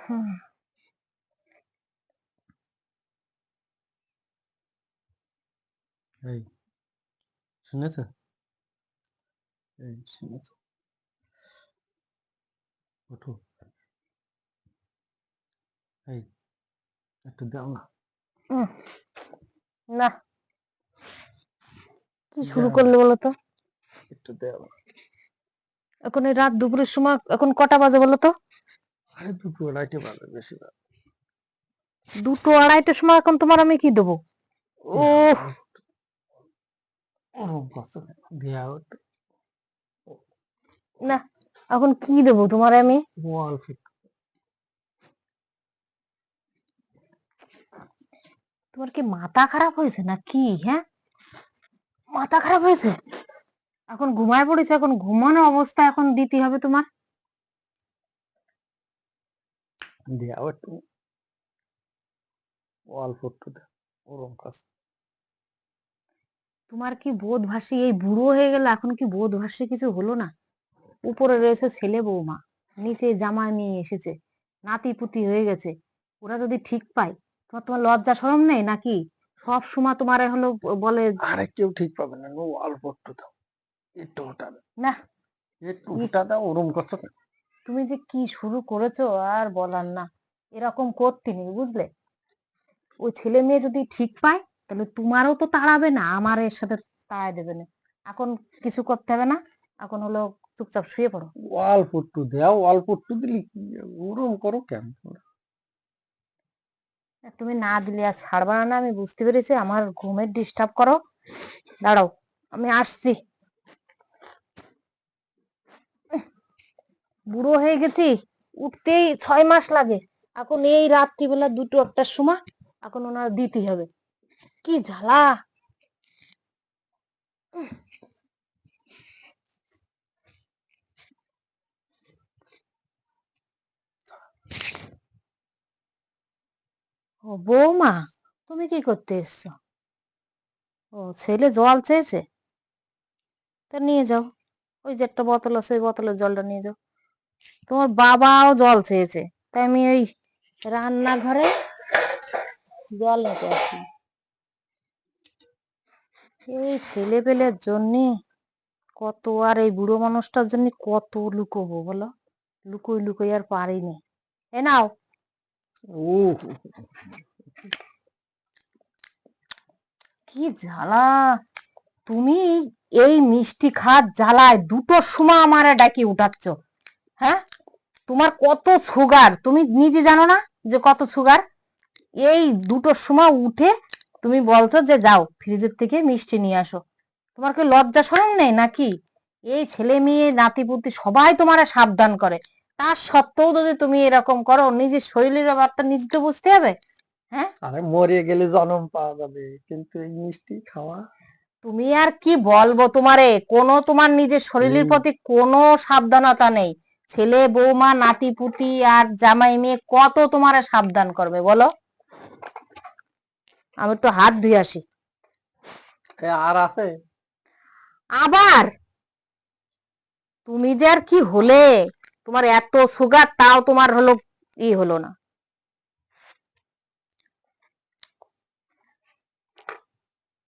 হুম, এই শুনেছ? এই শুনেছ? ওঠো। এই একটু দাও না। উম, না, কি শুরু দাও না, করলে বলো তো? একটু দাও না। এখন এই রাত দুপুরের সময় এখন কটা বাজে বলো তো? আরে দুটো আড়াইটে বাজে, বেশি না। 2-2-2:30টার সময় এখন তোমার আমি কি দেবো? ও দাও, ওরকম করছো কেন? দাও একটু। না, এখন কি দেবো তোমার আমি? অল্প একটু। তোমার কি মাথা খারাপ হয়েছে না কি? হ্যাঁ, মাথা খারাপ হয়েছে? এখন ঘুমায় পড়েছে, এখন ঘুমানো অবস্থা এখন দিতে হবে তোমার? দাও একটু, অল্প একটু দাও, ওরকম কাজ। তোমার কি বোধ ভাসি, এই বুড়ো হয়ে গেলে এখন কি বোধ ভাসি কিছু হলো না? উপরে রয়েছে ছেলে বৌমা, নিচে জামাই নিয়ে এসেছে, নাতি পুতি হয়ে গেছে। ওরা যদি ঠিক পায়, তোমার তোমার লজ্জা শরম নেই নাকি? সব সময় তোমার হলো বলে আরে কেউ ঠিক পাবে না, অল্প একটু দাও, একটু ওটা দাও, না। একটু ই, ওটা দাও, ওরকম করছো কেন? তুমি যে কি শুরু করেছো আর বলার না। এরকম করতে নেই বুঝলে? ওই ছেলে মেয়ে যদি ঠিক পায়, তাহলে তোমারও তো তাড়াবে না, আমার এর সাথে তাড়ায় দেবে না। এখন কিছু করতে হবে না, এখন হলো চুপচাপ শুয়ে পড়ো। অল্প একটু দাও, অল্প একটু দিলি কি ওরকম করো কেন? তুমি না দিলে আর ছাড়বা না, আমি বুঝতে পেরেছি আমার ঘুমের ডিস্টার্ব করো। দাঁড়াও, আমি আসছি। বুড়ো হয়ে গেছি, উঠতেই 6 মাস লাগে। এখন এই রাত্রিবেলা 2-1টার সময় এখন ওনার দিতে হবে, কি জ্বালা। ও বৌমা, তুমি কি করতে এসছো? ও ছেলে জল চেয়েছে, তা নিয়ে যাও। ওই যে একটা বোতল আছে, ওই বোতলের জলটা নিয়ে যাও। তোমার বাবাও জল চেয়েছে, তাই আমি ওই রান্নাঘরে জল নিতে আসলাম। এই ছেলে পেলের জন্য কত, আর এই বুড়ো মানুষটার জন্য কত লুকোবো বলো? লুকোই লুকোই আর পারিনি। এ নাও। ও কি জ্বালা। তুমি এই মিষ্টি খাত জ্বালায় 2টোর সময় আমারে ডাকি উঠাচ্ছ। হ্যাঁ, তোমার কত সুগার তুমি নিজে জানো না যে কত সুগার? এই 2টোর সময় উঠে তুমি বলছো যে যাও ফ্রিজের থেকে মিষ্টি নিয়ে আসো। তোমার কি লজ্জা শরম নেই নাকি? এই ছেলে মেয়ে নাতিপুতি সবাই তোমারে সাবধান করে, তার সত্ত্বেও যদি তুমি এরকম করো, নিজের শরীরের ব্যাপারটা নিজে তো বুঝতে হবে। হ্যাঁ, আরে মরে গেলে জন্ম পাওয়া যাবে, কিন্তু এই মিষ্টি খাওয়া। তুমি আর কি বলবো তোমারে, কোনো তোমার নিজের শরীরের এই প্রতি কোনো সাবধানতা নেই। ছেলে বৌমা নাতিপুতি আর জামাই মেয়ে কত তোমারে সাবধান করবে বলো? আমি একটু হাত ধুয়ে আসি। আর আছে? আবার তুমি যে আর কি হলে, তোমার এত সুগার তাও তোমার হলো ই হলো না।